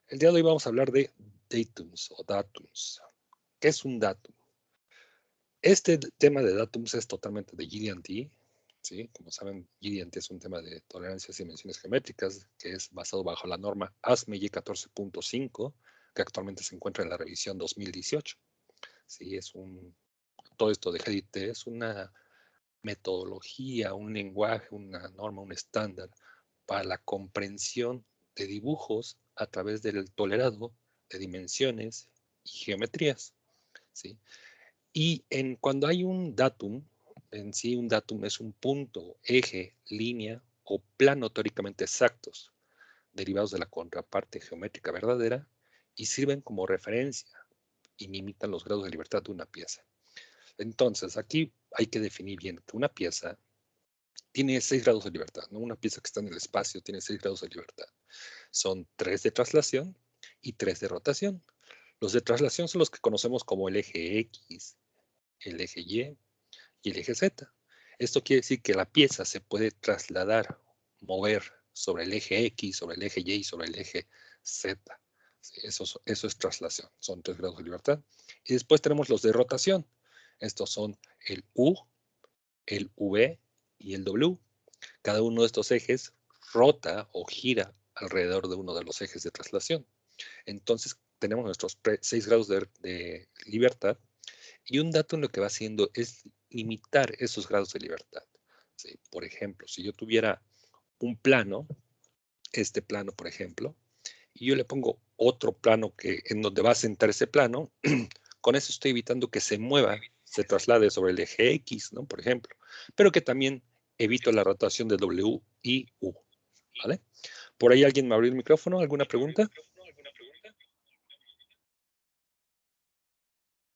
El día de hoy vamos a hablar de datums o datums. ¿Qué es un datum? Este tema de datums es totalmente de GD&T, ¿sí? Como saben, GD&T es un tema de tolerancias y dimensiones geométricas que es basado bajo la norma ASME Y14.5, que actualmente se encuentra en la revisión 2018. Sí, todo esto de GD&T es una metodología, un lenguaje, una norma, un estándar para la comprensión de dibujos a través del tolerado de dimensiones y geometrías, ¿sí? Y cuando hay un datum, en sí un datum es un punto, eje, línea o plano teóricamente exactos, derivados de la contraparte geométrica verdadera y sirven como referencia y limitan los grados de libertad de una pieza. Entonces, aquí hay que definir bien que una pieza tiene 6 grados de libertad, ¿no? Una pieza que está en el espacio tiene 6 grados de libertad. Son 3 de traslación y 3 de rotación. Los de traslación son los que conocemos como el eje X, el eje Y y el eje Z. Esto quiere decir que la pieza se puede trasladar, mover sobre el eje X, sobre el eje Y y sobre el eje Z. Sí, eso es traslación, son 3 grados de libertad. Y después tenemos los de rotación. Estos son el U, el V y el W. Cada uno de estos ejes rota o gira alrededor de uno de los ejes de traslación. Entonces tenemos nuestros 6 grados de libertad y un datum lo que va haciendo es limitar esos grados de libertad. ¿Sí? Por ejemplo, si yo tuviera un plano, este plano por ejemplo, y yo le pongo otro plano en donde va a sentar ese plano, con eso estoy evitando que se mueva, se traslade sobre el eje X, ¿no? Por ejemplo, pero que también evito la rotación de W y U, ¿vale? ¿Por ahí alguien me abrió el micrófono? ¿Alguna pregunta?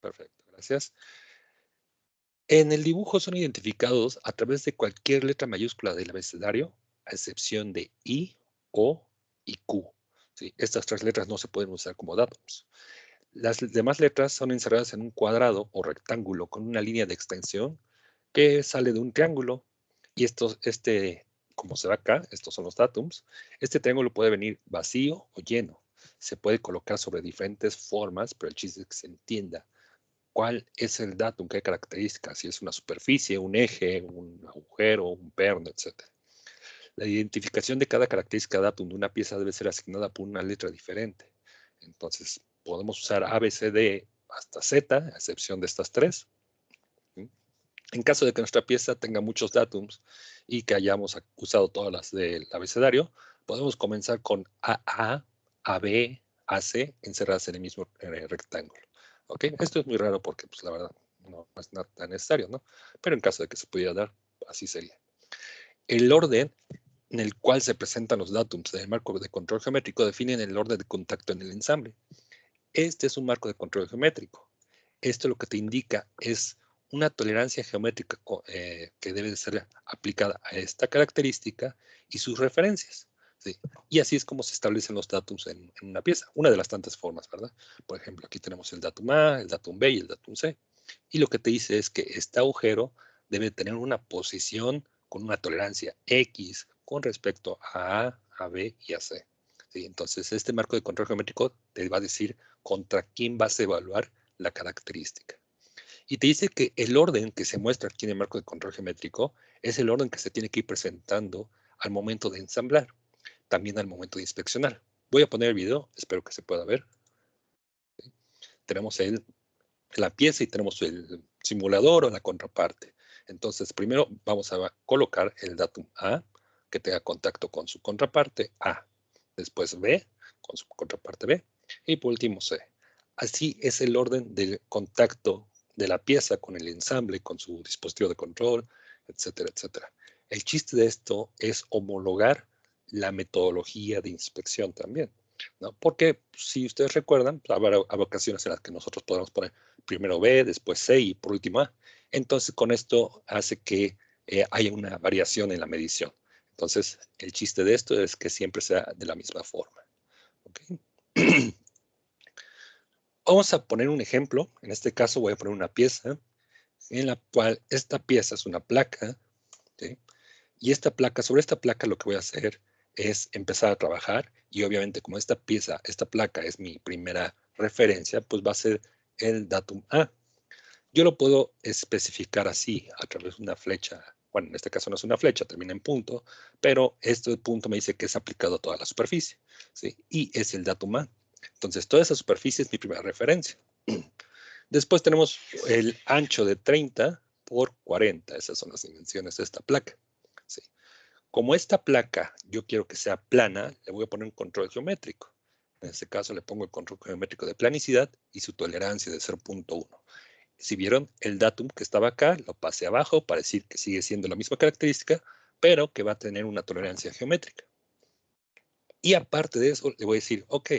Perfecto, gracias. En el dibujo son identificados a través de cualquier letra mayúscula del abecedario, a excepción de I, O y Q. ¿Sí? Estas 3 letras no se pueden usar como datums. Las demás letras son encerradas en un cuadrado o rectángulo con una línea de extensión que sale de un triángulo. Y como se ve acá, estos son los datums. Este triángulo puede venir vacío o lleno. Se puede colocar sobre diferentes formas, pero el chiste es que se entienda cuál es el datum, qué características, si es una superficie, un eje, un agujero, un perno, etc. La identificación de cada característica datum de una pieza debe ser asignada por una letra diferente. Entonces, podemos usar A, B, C, D hasta Z, a excepción de estas 3. ¿Sí? En caso de que nuestra pieza tenga muchos datums y que hayamos usado todas las del abecedario, podemos comenzar con AA, AB, AC, encerradas en el mismo rectángulo. ¿Ok? Esto es muy raro porque, pues, la verdad, no es nada tan necesario, ¿no? Pero en caso de que se pudiera dar, así sería. El orden en el cual se presentan los datums del marco de control geométrico definen el orden de contacto en el ensamble. Este es un marco de control geométrico. Esto lo que te indica es una tolerancia geométrica que debe de ser aplicada a esta característica y sus referencias. ¿Sí? Y así es como se establecen los datums en una pieza. Una de las tantas formas, ¿verdad? Por ejemplo, aquí tenemos el datum A, el datum B y el datum C. Y lo que te dice es que este agujero debe tener una posición con una tolerancia X con respecto a B y a C. ¿Sí? Entonces, este marco de control geométrico te va a decir contra quién vas a evaluar la característica. Y te dice que el orden que se muestra aquí en el marco de control geométrico es el orden que se tiene que ir presentando al momento de ensamblar, también al momento de inspeccionar. Voy a poner el video, espero que se pueda ver. ¿Sí? Tenemos la pieza y tenemos el simulador o la contraparte. Entonces, primero vamos a colocar el datum A, que tenga contacto con su contraparte A. Después B, con su contraparte B. Y por último C. Así es el orden del contacto de la pieza con el ensamble, con su dispositivo de control, etcétera, etcétera. El chiste de esto es homologar la metodología de inspección también, ¿no? Porque si ustedes recuerdan, habrá ocasiones en las que nosotros podemos poner primero B, después C y por último A. Entonces, con esto hace que haya una variación en la medición. Entonces, el chiste de esto es que siempre sea de la misma forma. ¿Okay? Vamos a poner un ejemplo. En este caso voy a poner una pieza en la cual esta pieza es una placa, ¿sí? Y sobre esta placa lo que voy a hacer es empezar a trabajar y obviamente como esta pieza, esta placa es mi primera referencia, pues va a ser el datum A. Yo lo puedo especificar así a través de una flecha. Bueno, en este caso no es una flecha, termina en punto, pero este punto me dice que es aplicado a toda la superficie, ¿sí? Y es el datum A. Entonces, toda esa superficie es mi primera referencia. Después tenemos el ancho de 30 por 40. Esas son las dimensiones de esta placa, ¿sí? Como esta placa yo quiero que sea plana, le voy a poner un control geométrico. En este caso le pongo el control geométrico de planicidad y su tolerancia de 0.1. Si vieron el datum que estaba acá, lo pasé abajo para decir que sigue siendo la misma característica, pero que va a tener una tolerancia geométrica. Y aparte de eso, le voy a decir, ok,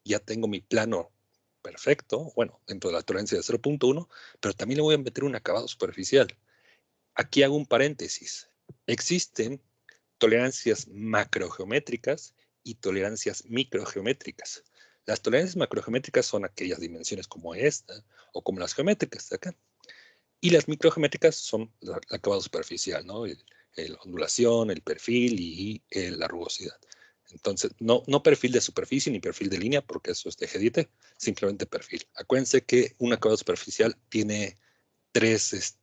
ya tengo mi plano perfecto, bueno, dentro de la tolerancia de 0.1, pero también le voy a meter un acabado superficial. Aquí hago un paréntesis. Existen tolerancias macrogeométricas y tolerancias microgeométricas. Las tolerancias macrogeométricas son aquellas dimensiones como esta o como las geométricas de acá. Y las microgeométricas son el acabado superficial, ¿no? La ondulación, el perfil y la rugosidad. Entonces, no perfil de superficie ni perfil de línea, porque eso es de GDT, simplemente perfil. Acuérdense que un acabado superficial tiene tres,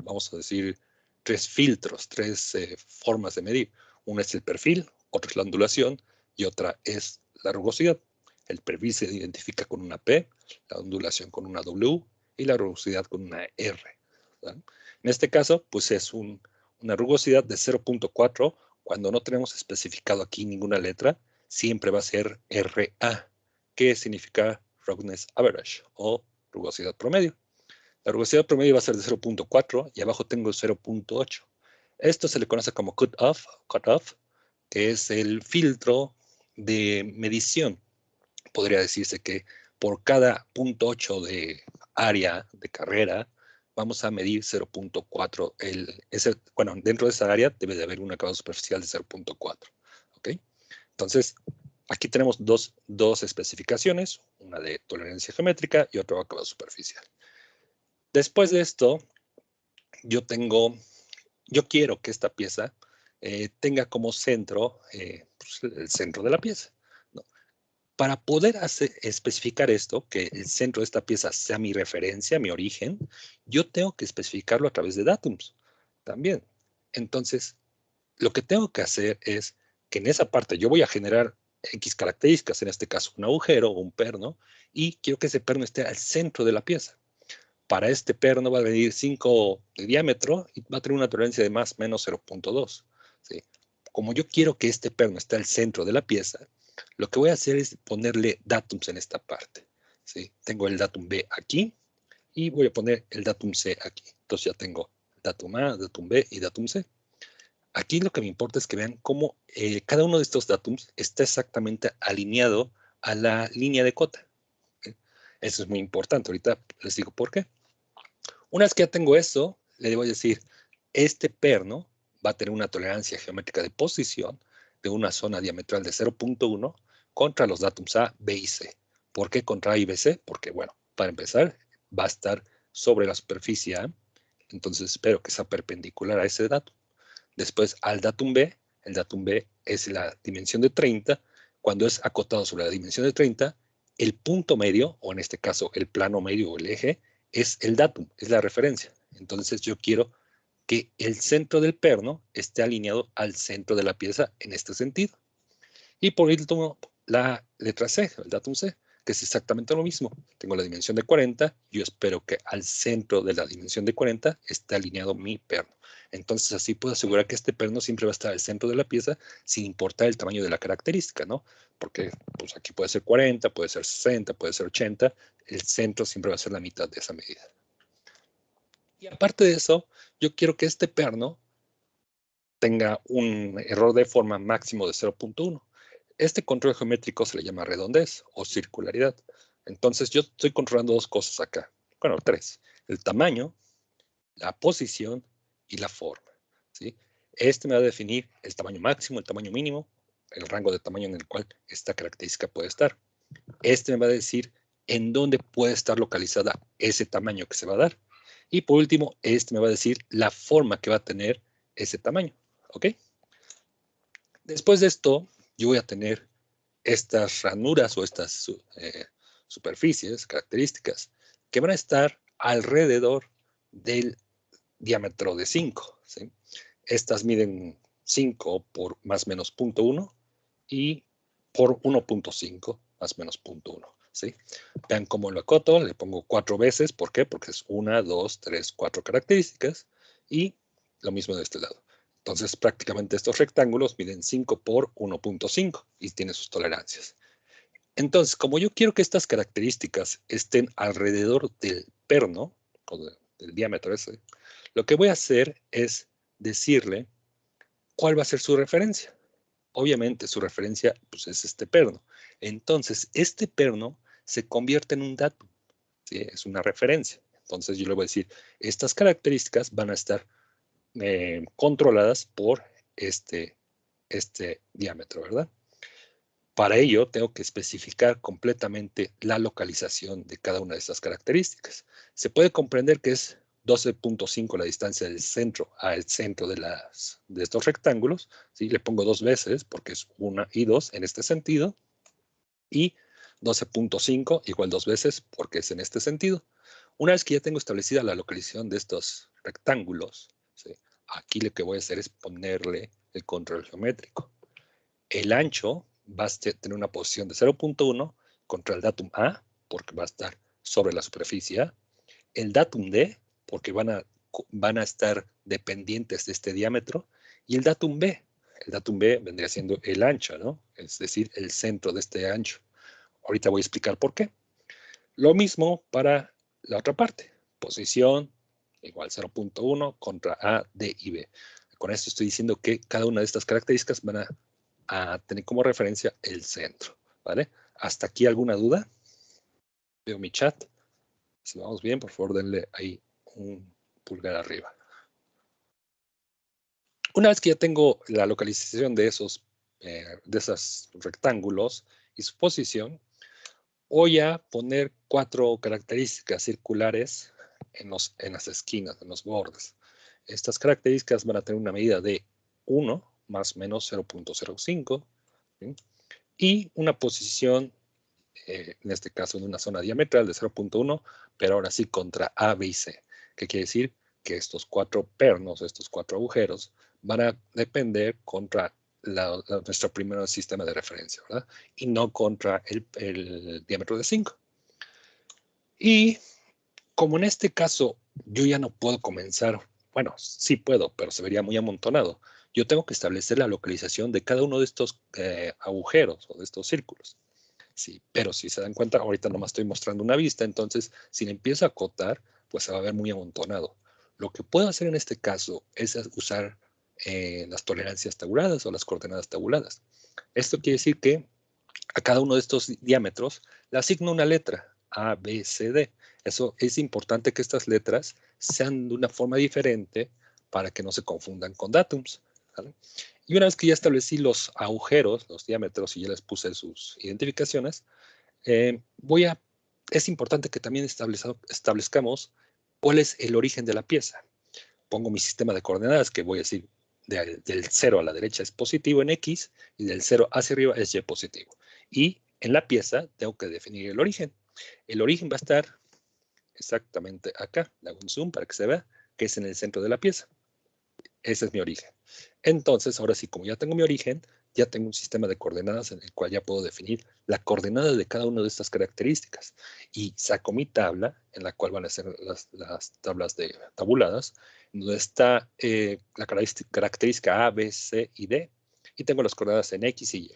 vamos a decir, tres filtros, tres formas de medir. Una es el perfil, otra es la ondulación y otra es la rugosidad. El perfil se identifica con una P, la ondulación con una W y la rugosidad con una R. ¿Verdad? En este caso, pues es una rugosidad de 0.4. Cuando no tenemos especificado aquí ninguna letra, siempre va a ser RA, que significa roughness average o rugosidad promedio. La rugosidad promedio va a ser de 0.4 y abajo tengo 0.8. Esto se le conoce como cutoff, que es el filtro de medición. Podría decirse que por cada 0.8 de área de carrera, vamos a medir 0.4. Bueno, dentro de esa área debe de haber un acabado superficial de 0.4. ¿Ok? Entonces, aquí tenemos dos especificaciones, una de tolerancia geométrica y otra de acabado superficial. Después de esto, yo quiero que esta pieza tenga como centro pues, el centro de la pieza, ¿no? Para poder especificar esto, que el centro de esta pieza sea mi referencia, mi origen, yo tengo que especificarlo a través de datums también. Entonces, lo que tengo que hacer es que en esa parte yo voy a generar X características, en este caso un agujero o un perno, y quiero que ese perno esté al centro de la pieza. Para este perno va a medir 5 de diámetro y va a tener una tolerancia de más o menos 0.2. ¿Sí? Como yo quiero que este perno esté al centro de la pieza, lo que voy a hacer es ponerle datums en esta parte. ¿Sí? Tengo el datum B aquí y voy a poner el datum C aquí. Entonces ya tengo datum A, datum B y datum C. Aquí lo que me importa es que vean cómo cada uno de estos datums está exactamente alineado a la línea de cota. ¿Sí? Eso es muy importante. Ahorita les digo por qué. Una vez que ya tengo eso, le voy a decir, este perno va a tener una tolerancia geométrica de posición de una zona diametral de 0.1 contra los datums A, B y C. ¿Por qué contra A y B, C? Porque, bueno, para empezar, va a estar sobre la superficie A, entonces espero que sea perpendicular a ese datum. Después, al datum B, el datum B es la dimensión de 30. Cuando es acotado sobre la dimensión de 30, el punto medio, o en este caso el plano medio o el eje, es el datum, es la referencia. Entonces yo quiero que el centro del perno esté alineado al centro de la pieza en este sentido. Y por último, la letra C, el datum C, que es exactamente lo mismo. Tengo la dimensión de 40, yo espero que al centro de la dimensión de 40 esté alineado mi perno. Entonces así puedo asegurar que este perno siempre va a estar al centro de la pieza sin importar el tamaño de la característica, ¿no? Porque pues aquí puede ser 40, puede ser 60, puede ser 80, el centro siempre va a ser la mitad de esa medida. Y aparte de eso, yo quiero que este perno tenga un error de forma máximo de 0.1. Este control geométrico se le llama redondez o circularidad. Entonces yo estoy controlando dos cosas acá. Bueno, tres. El tamaño, la posición y la forma. ¿Sí? Este me va a definir el tamaño máximo, el tamaño mínimo, el rango de tamaño en el cual esta característica puede estar. Este me va a decir en dónde puede estar localizada ese tamaño que se va a dar. Y por último, este me va a decir la forma que va a tener ese tamaño. ¿Ok? Después de esto, yo voy a tener estas ranuras o estas superficies, características, que van a estar alrededor del diámetro de 5. ¿Sí? Estas miden 5 por más o menos 0.1 y por 1.5 más o menos 0.1. ¿Sí? Vean cómo lo acoto, le pongo 4 veces. ¿Por qué? Porque es 1, 2, 3, 4 características. Y lo mismo de este lado. Entonces, prácticamente estos rectángulos miden 5 por 1.5 y tienen sus tolerancias. Entonces, como yo quiero que estas características estén alrededor del perno, o del diámetro ese, lo que voy a hacer es decirle cuál va a ser su referencia. Obviamente, su referencia pues, es este perno. Entonces, este perno se convierte en un datum, ¿sí? Es una referencia. Entonces, yo le voy a decir, estas características van a estar controladas por este diámetro, ¿verdad? Para ello, tengo que especificar completamente la localización de cada una de estas características. Se puede comprender que es 12.5 la distancia del centro al centro de estos rectángulos. ¿Sí? Le pongo 2 veces porque es 1 y 2 en este sentido. Y 12.5 igual 2 veces porque es en este sentido. Una vez que ya tengo establecida la localización de estos rectángulos, ¿sí? Aquí lo que voy a hacer es ponerle el control geométrico. El ancho va a tener una posición de 0.1 contra el datum A, porque va a estar sobre la superficie A. El datum D, porque van a estar dependientes de este diámetro. Y el datum B. El datum B vendría siendo el ancho, ¿no? Es decir, el centro de este ancho. Ahorita voy a explicar por qué. Lo mismo para la otra parte. Posición igual 0.1 contra A, D y B. Con esto estoy diciendo que cada una de estas características van a tener como referencia el centro, ¿vale? ¿Hasta aquí alguna duda? Veo mi chat. Si vamos bien, por favor, denle ahí un pulgar arriba. Una vez que ya tengo la localización de esos rectángulos y su posición, voy a poner 4 características circulares en las esquinas, en los bordes. Estas características van a tener una medida de 1 más o menos 0.05, ¿sí? Y una posición, en este caso en una zona diametral de 0.1, pero ahora sí contra A, B y C, que quiere decir que estos 4 pernos, estos 4 agujeros, van a depender contra nuestro primer sistema de referencia, ¿verdad? Y no contra el diámetro de 5. Y como en este caso yo ya no puedo comenzar, bueno, sí puedo, pero se vería muy amontonado. Yo tengo que establecer la localización de cada uno de estos agujeros o de estos círculos. Sí, pero si se dan cuenta, ahorita nomás estoy mostrando una vista, entonces si le empiezo a acotar, pues se va a ver muy amontonado. Lo que puedo hacer en este caso es usar las tolerancias tabuladas o las coordenadas tabuladas. Esto quiere decir que a cada uno de estos diámetros le asigno una letra, A, B, C, D. Eso es importante que estas letras sean de una forma diferente para que no se confundan con datums, ¿vale? Y una vez que ya establecí los agujeros, los diámetros, y ya les puse sus identificaciones, es importante que también establezcamos cuál es el origen de la pieza. Pongo mi sistema de coordenadas que voy a decir del 0 a la derecha es positivo en X y del 0 hacia arriba es Y positivo. Y en la pieza tengo que definir el origen. El origen va a estar exactamente acá. Le hago un zoom para que se vea que es en el centro de la pieza. Ese es mi origen. Entonces, ahora sí, como ya tengo mi origen, ya tengo un sistema de coordenadas en el cual ya puedo definir la coordenada de cada una de estas características. Y saco mi tabla, en la cual van a ser las tablas tabuladas, donde está la característica A, B, C y D, y tengo las coordenadas en X y Y.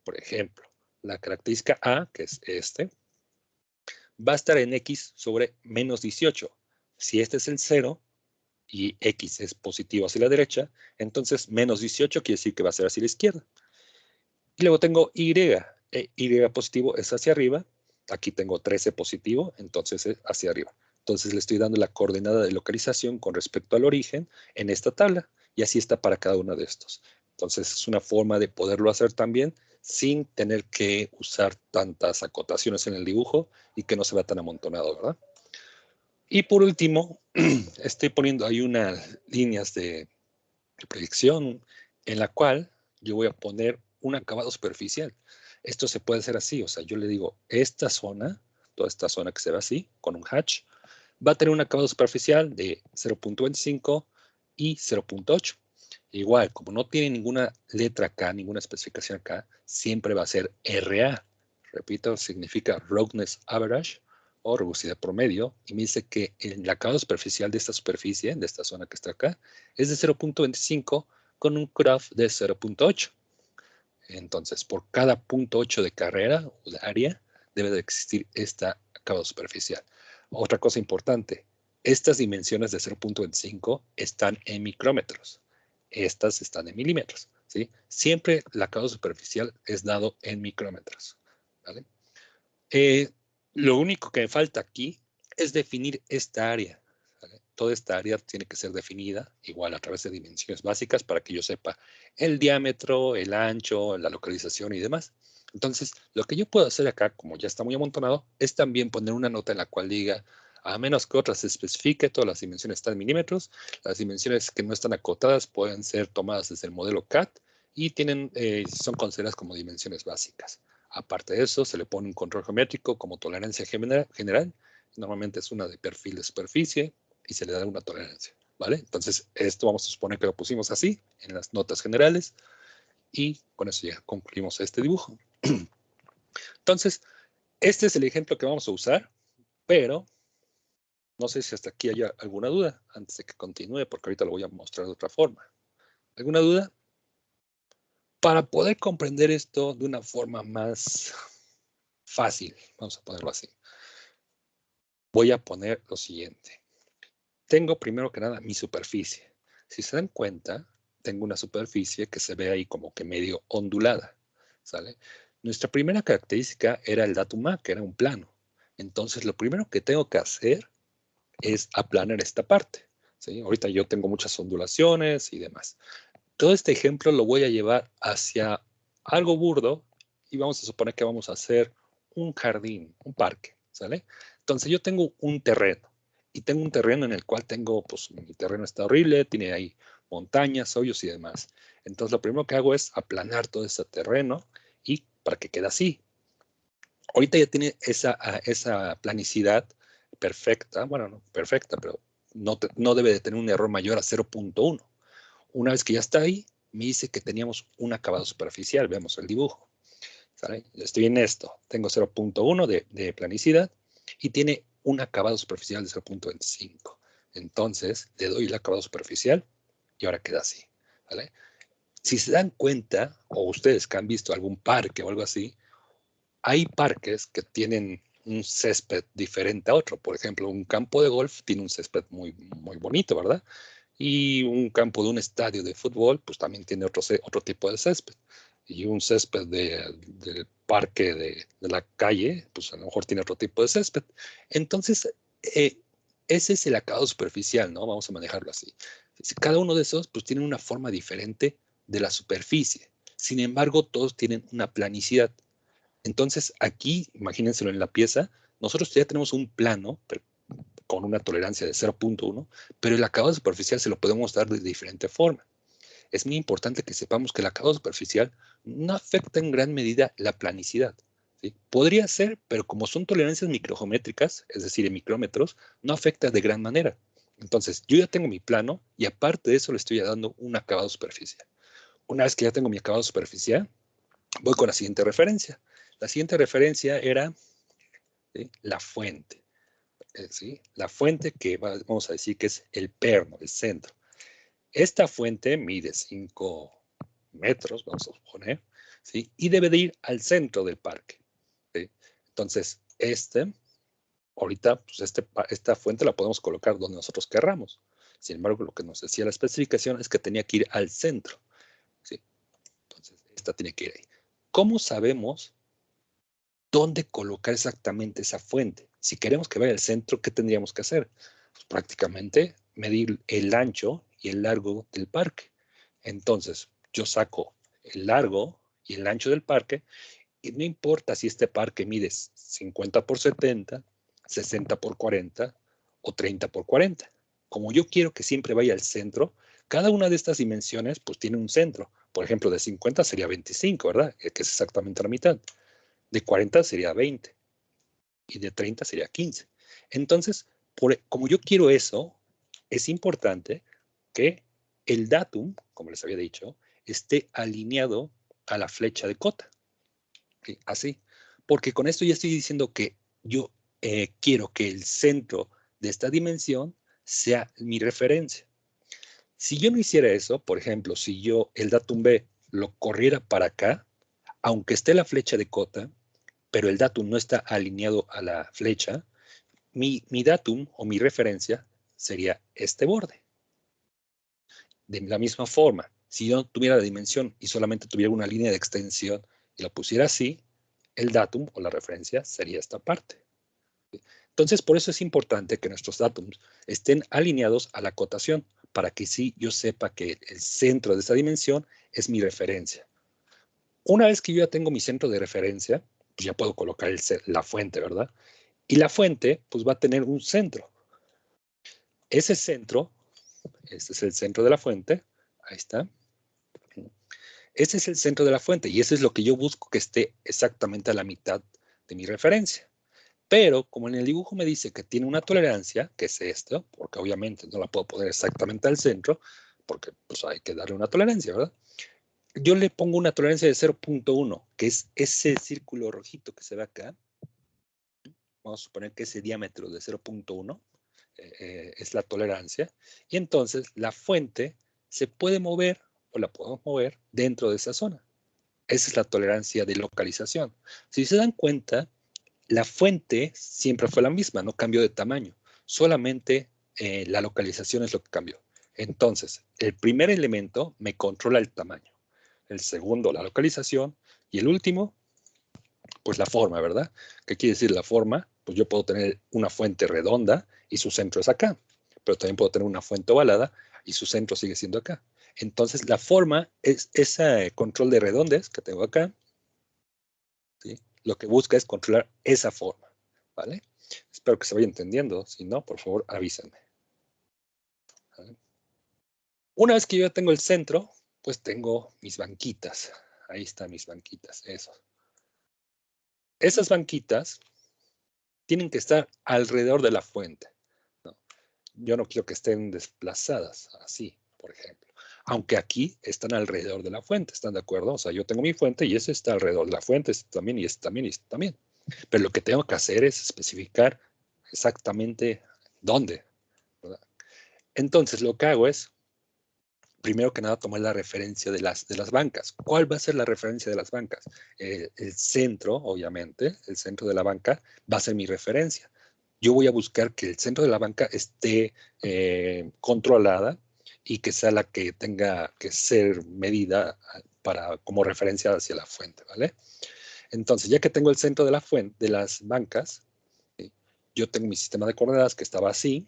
Por ejemplo, la característica A, que es va a estar en X sobre menos 18. Si este es el 0, y X es positivo hacia la derecha, entonces menos 18 quiere decir que va a ser hacia la izquierda. Y luego tengo Y, Y positivo es hacia arriba, aquí tengo 13 positivo, entonces es hacia arriba. Entonces le estoy dando la coordenada de localización con respecto al origen en esta tabla, y así está para cada uno de estos. Entonces es una forma de poderlo hacer también sin tener que usar tantas acotaciones en el dibujo y que no se vea tan amontonado, ¿verdad? Y por último, estoy poniendo ahí unas líneas de proyección en la cual yo voy a poner un acabado superficial. Esto se puede hacer así, o sea, yo le digo, esta zona, toda esta zona que se ve así, con un hatch, va a tener un acabado superficial de 0.25 y 0.8. Igual, como no tiene ninguna letra acá, ninguna especificación acá, siempre va a ser RA. Repito, significa Roughness Average o rugosidad promedio, y me dice que el acabado superficial de esta superficie, de esta zona que está acá, es de 0.25 con un cutoff de 0.8. Entonces, por cada 0.8 de carrera o de área, debe de existir esta acabado superficial. Otra cosa importante, estas dimensiones de 0.25 están en micrómetros. Estas están en milímetros, ¿sí? Siempre el acabado superficial es dado en micrómetros, ¿vale? Lo único que me falta aquí es definir esta área, ¿vale? Toda esta área tiene que ser definida igual a través de dimensiones básicas para que yo sepa el diámetro, el ancho, la localización y demás. Entonces, lo que yo puedo hacer acá, como ya está muy amontonado, es también poner una nota en la cual diga, a menos que otra se especifique, todas las dimensiones están en milímetros, las dimensiones que no están acotadas pueden ser tomadas desde el modelo CAT y son consideradas como dimensiones básicas. Aparte de eso, se le pone un control geométrico como tolerancia general. Normalmente es una de perfil de superficie y se le da una tolerancia, ¿vale? Entonces, esto vamos a suponer que lo pusimos así en las notas generales y con eso ya concluimos este dibujo. Entonces, este es el ejemplo que vamos a usar, pero no sé si hasta aquí haya alguna duda antes de que continúe, porque ahorita lo voy a mostrar de otra forma. ¿Alguna duda? Para poder comprender esto de una forma más fácil, vamos a ponerlo así, voy a poner lo siguiente. Tengo primero que nada mi superficie. Si se dan cuenta, tengo una superficie que se ve ahí como que medio ondulada, ¿sale? Nuestra primera característica era el datum A, que era un plano. Entonces, lo primero que tengo que hacer es aplanar esta parte, ¿sí? Ahorita yo tengo muchas ondulaciones y demás. Todo este ejemplo lo voy a llevar hacia algo burdo y vamos a suponer que vamos a hacer un jardín, un parque, ¿sale? Entonces yo tengo un terreno y tengo un terreno en el cual tengo, pues mi terreno está horrible, tiene ahí montañas, hoyos y demás. Entonces lo primero que hago es aplanar todo ese terreno y para que quede así. Ahorita ya tiene esa planicidad perfecta, bueno, no perfecta, pero no debe de tener un error mayor a 0.1. Una vez que ya está ahí, me dice que teníamos un acabado superficial. Veamos el dibujo, ¿sale? Estoy en esto. Tengo 0.1 de planicidad y tiene un acabado superficial de 0.25. Entonces, le doy el acabado superficial y ahora queda así, ¿vale? Si se dan cuenta, o ustedes que han visto algún parque o algo así, hay parques que tienen un césped diferente a otro. Por ejemplo, un campo de golf tiene un césped muy, muy bonito, ¿verdad? Y un campo de un estadio de fútbol, pues también tiene otro tipo de césped. Y un césped del parque de la calle, pues a lo mejor tiene otro tipo de césped. Entonces, ese es el acabado superficial, ¿no? Vamos a manejarlo así. Cada uno de esos, pues tiene una forma diferente de la superficie. Sin embargo, todos tienen una planicidad. Entonces, aquí, imagínenselo en la pieza, nosotros ya tenemos un plano con una tolerancia de 0.1, pero el acabado superficial se lo podemos dar de diferente forma. Es muy importante que sepamos que el acabado superficial no afecta en gran medida la planicidad, ¿sí? Podría ser, pero como son tolerancias microgeométricas, es decir, en micrómetros, no afecta de gran manera. Entonces, yo ya tengo mi plano y aparte de eso le estoy dando un acabado superficial. Una vez que ya tengo mi acabado superficial, voy con la siguiente referencia. La siguiente referencia era, ¿sí?, la fuente. ¿Sí? La fuente que vamos a decir que es el perno, el centro. Esta fuente mide 5 metros, vamos a suponer, ¿sí? Y debe de ir al centro del parque, ¿sí? Entonces, ahorita, pues esta fuente la podemos colocar donde nosotros querramos. Sin embargo, lo que nos decía la especificación es que tenía que ir al centro, ¿sí? Entonces, esta tiene que ir ahí. ¿Cómo sabemos dónde colocar exactamente esa fuente? Si queremos que vaya al centro, ¿qué tendríamos que hacer? Pues prácticamente medir el ancho y el largo del parque. Entonces, yo saco el largo y el ancho del parque y no importa si este parque mide 50 por 70, 60 por 40 o 30 por 40. Como yo quiero que siempre vaya al centro, cada una de estas dimensiones pues tiene un centro. Por ejemplo, de 50 sería 25, ¿verdad? Que es exactamente la mitad. De 40 sería 20. Y de 30 sería 15. Entonces, como yo quiero eso, es importante que el datum, como les había dicho, esté alineado a la flecha de cota. ¿Sí? Así. Porque con esto ya estoy diciendo que yo quiero que el centro de esta dimensión sea mi referencia. Si yo no hiciera eso, por ejemplo, si yo el datum B lo corriera para acá, aunque esté la flecha de cota, pero el datum no está alineado a la flecha, mi datum o mi referencia sería este borde. De la misma forma, si yo no tuviera la dimensión y solamente tuviera una línea de extensión y la pusiera así, el datum o la referencia sería esta parte. Entonces, por eso es importante que nuestros datums estén alineados a la cotación, para que sí yo sepa que el centro de esta dimensión es mi referencia. Una vez que yo ya tengo mi centro de referencia, pues ya puedo colocar la fuente, ¿verdad? Y la fuente, pues va a tener un centro. Ese centro, este es el centro de la fuente, ahí está. Ese es el centro de la fuente y ese es lo que yo busco que esté exactamente a la mitad de mi referencia. Pero como en el dibujo me dice que tiene una tolerancia, que es esto, porque obviamente no la puedo poner exactamente al centro, porque pues hay que darle una tolerancia, ¿verdad? Yo le pongo una tolerancia de 0.1, que es ese círculo rojito que se ve acá. Vamos a suponer que ese diámetro de 0.1 es la tolerancia. Y entonces la fuente se puede mover o la podemos mover dentro de esa zona. Esa es la tolerancia de localización. Si se dan cuenta, la fuente siempre fue la misma, no cambió de tamaño. Solamente la localización es lo que cambió. Entonces, el primer elemento me controla el tamaño. El segundo, la localización. Y el último, pues la forma, ¿verdad? ¿Qué quiere decir la forma? Pues yo puedo tener una fuente redonda y su centro es acá. Pero también puedo tener una fuente ovalada y su centro sigue siendo acá. Entonces, la forma es ese control de redondes que tengo acá. ¿Sí? Lo que busca es controlar esa forma, ¿vale? Espero que se vaya entendiendo. Si no, por favor, avísenme. ¿Vale? Una vez que yo ya tengo el centro, pues tengo mis banquitas. Ahí están mis banquitas, eso. Esas banquitas tienen que estar alrededor de la fuente, ¿no? Yo no quiero que estén desplazadas, así, por ejemplo. Aunque aquí están alrededor de la fuente, ¿están de acuerdo? O sea, yo tengo mi fuente y ese está alrededor de la fuente, este también, y este también, y este también. Pero lo que tengo que hacer es especificar exactamente dónde, ¿verdad? Entonces, lo que hago es, primero que nada, tomar la referencia de las bancas. ¿Cuál va a ser la referencia de las bancas? El centro, obviamente, el centro de la banca va a ser mi referencia. Yo voy a buscar que el centro de la banca esté controlada y que sea la que tenga que ser medida como referencia hacia la fuente, ¿vale? Entonces, ya que tengo el centro de la fuente, de las bancas, ¿sí? Yo tengo mi sistema de coordenadas que estaba así,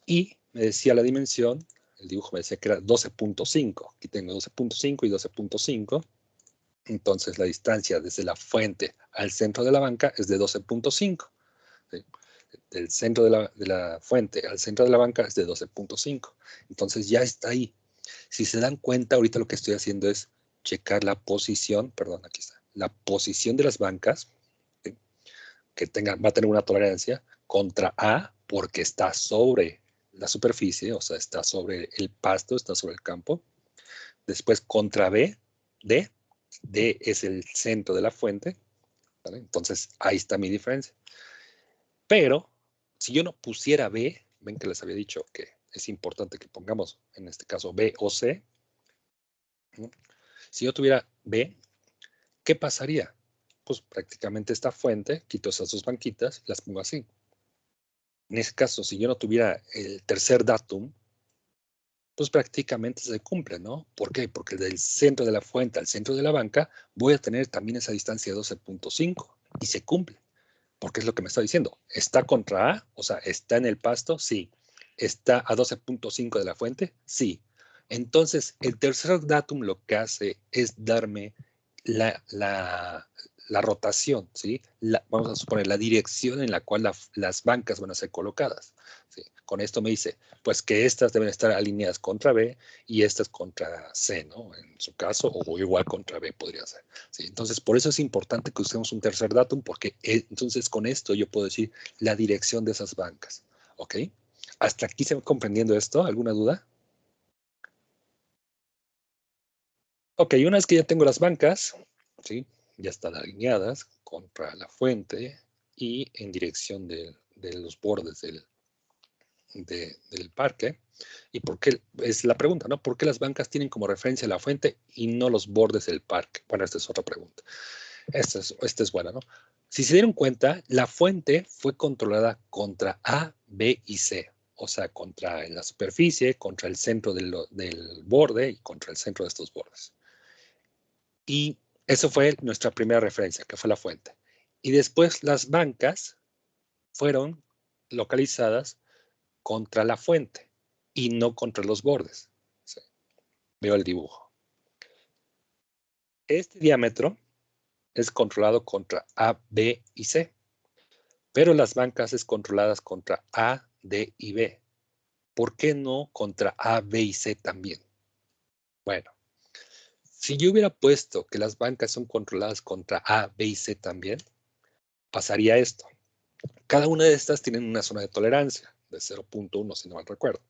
y me decía la dimensión, el dibujo me decía que era 12.5. Aquí tengo 12.5 y 12.5. Entonces, la distancia desde la fuente al centro de la banca es de 12.5. ¿Sí? Del centro de la fuente al centro de la banca es de 12.5. Entonces, ya está ahí. Si se dan cuenta, ahorita lo que estoy haciendo es checar la posición, perdón, aquí está, la posición de las bancas, ¿sí? Que va a tener una tolerancia contra A porque está sobre la superficie, o sea, está sobre el pasto, está sobre el campo. Después contra B, D es el centro de la fuente, ¿vale? Entonces ahí está mi diferencia. Pero si yo no pusiera B, ven que les había dicho que es importante que pongamos, en este caso, B o C. ¿No? Si yo tuviera B, ¿qué pasaría? Pues prácticamente esta fuente, quito esas dos banquitas y las pongo así. En ese caso, si yo no tuviera el tercer datum, pues prácticamente se cumple, ¿no? ¿Por qué? Porque del centro de la fuente al centro de la banca voy a tener también esa distancia de 12.5 y se cumple, porque es lo que me está diciendo. ¿Está contra A? O sea, ¿está en el pasto? Sí. ¿Está a 12.5 de la fuente? Sí. Entonces, el tercer datum lo que hace es darme la la rotación, ¿sí? Vamos a suponer la dirección en la cual las bancas van a ser colocadas, ¿sí? Con esto me dice, pues que estas deben estar alineadas contra B y estas contra C, ¿no? En su caso, o igual contra B podría ser, ¿sí? Entonces, por eso es importante que usemos un tercer datum, porque entonces con esto yo puedo decir la dirección de esas bancas, ¿ok? ¿Hasta aquí se va comprendiendo esto? ¿Alguna duda? Ok, una vez que ya tengo las bancas, ¿sí? Ya están alineadas contra la fuente y en dirección de los bordes del parque. ¿Y por qué? Es la pregunta, ¿no? ¿Por qué las bancas tienen como referencia la fuente y no los bordes del parque? Bueno, esta es otra pregunta. Esta es buena, ¿no? Si se dieron cuenta, la fuente fue controlada contra A, B y C. O sea, contra la superficie, contra el centro del borde y contra el centro de estos bordes. Y eso fue nuestra primera referencia, que fue la fuente. Y después las bancas fueron localizadas contra la fuente y no contra los bordes. Sí, veo el dibujo. Este diámetro es controlado contra A, B y C, pero las bancas es controladas contra A, D y B. ¿Por qué no contra A, B y C también? Bueno, si yo hubiera puesto que las bancas son controladas contra A, B y C también, pasaría esto. Cada una de estas tienen una zona de tolerancia de 0.1, si no mal recuerdo.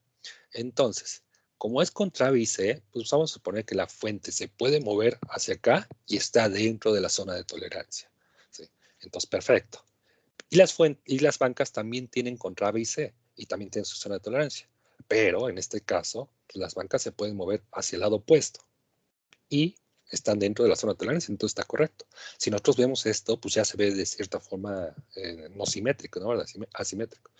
Entonces, como es contra B y C, pues vamos a suponer que la fuente se puede mover hacia acá y está dentro de la zona de tolerancia. ¿Sí? Entonces, perfecto. Y las bancas también tienen contra B y C y también tienen su zona de tolerancia. Pero en este caso, pues las bancas se pueden mover hacia el lado opuesto y están dentro de la zona de tolerancia, entonces está correcto. Si nosotros vemos esto, pues ya se ve de cierta forma no simétrico, ¿no? Asimétrico.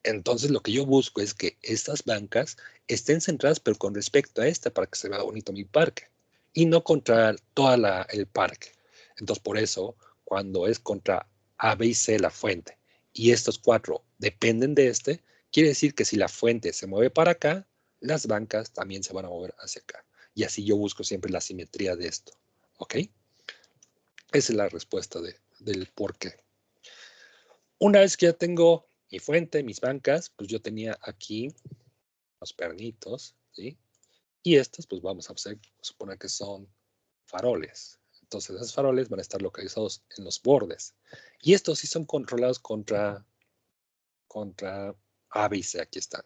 Entonces lo que yo busco es que estas bancas estén centradas, pero con respecto a esta, para que se vea bonito mi parque, y no contra todo el parque. Entonces por eso, cuando es contra A, B y C la fuente, y estos cuatro dependen de este, quiere decir que si la fuente se mueve para acá, las bancas también se van a mover hacia acá. Y así yo busco siempre la simetría de esto. ¿Ok? Esa es la respuesta del por qué. Una vez que ya tengo mi fuente, mis bancas, pues yo tenía aquí los pernitos, ¿sí? Y estos, pues vamos a suponer que son faroles. Entonces, esos faroles van a estar localizados en los bordes. Y estos sí son controlados contra A, B y C. Aquí están.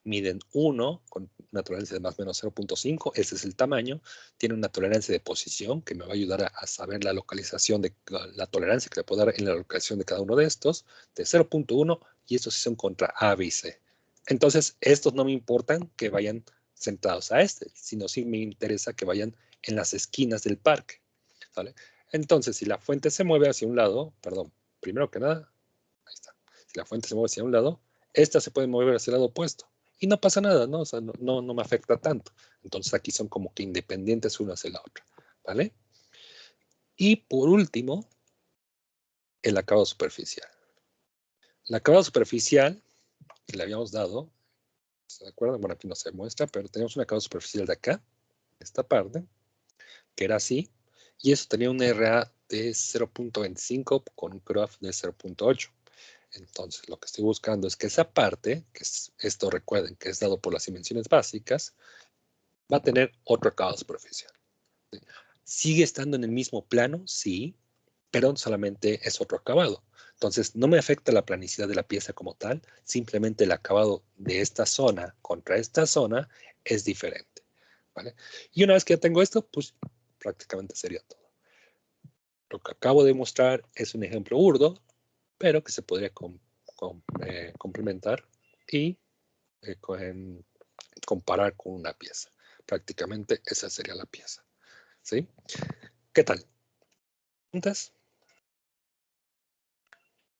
Miden 1 con una tolerancia de más o menos 0.5. Ese es el tamaño. Tiene una tolerancia de posición que me va a ayudar a saber la localización de la tolerancia que le puedo dar en la localización de cada uno de estos, de 0.1, y estos sí son contra A, B y C. Entonces, estos no me importan que vayan centrados a este, sino sí me interesa que vayan en las esquinas del parque. ¿Vale? Entonces, si la fuente se mueve hacia un lado, perdón, primero que nada, ahí está. Si la fuente se mueve hacia un lado, esta se puede mover hacia el lado opuesto. Y no pasa nada, ¿no? O sea, no me afecta tanto. Entonces aquí son como que independientes una hacia la otra, ¿vale? Y por último, el acabado superficial. El acabado superficial que le habíamos dado, ¿se acuerdan? Bueno, aquí no se muestra, pero tenemos un acabado superficial de acá, esta parte, que era así, y eso tenía un RA de 0.25 con un cutoff de 0.8. Entonces, lo que estoy buscando es que esa parte, que es esto recuerden que es dado por las dimensiones básicas, va a tener otro acabado superficial. ¿Sí? ¿Sigue estando en el mismo plano? Sí, pero solamente es otro acabado. Entonces, no me afecta la planicidad de la pieza como tal, simplemente el acabado de esta zona contra esta zona es diferente. ¿Vale? Y una vez que ya tengo esto, pues prácticamente sería todo. Lo que acabo de mostrar es un ejemplo burdo, pero que se podría complementar y comparar con una pieza. Prácticamente esa sería la pieza. ¿Sí? ¿Qué tal? ¿Preguntas?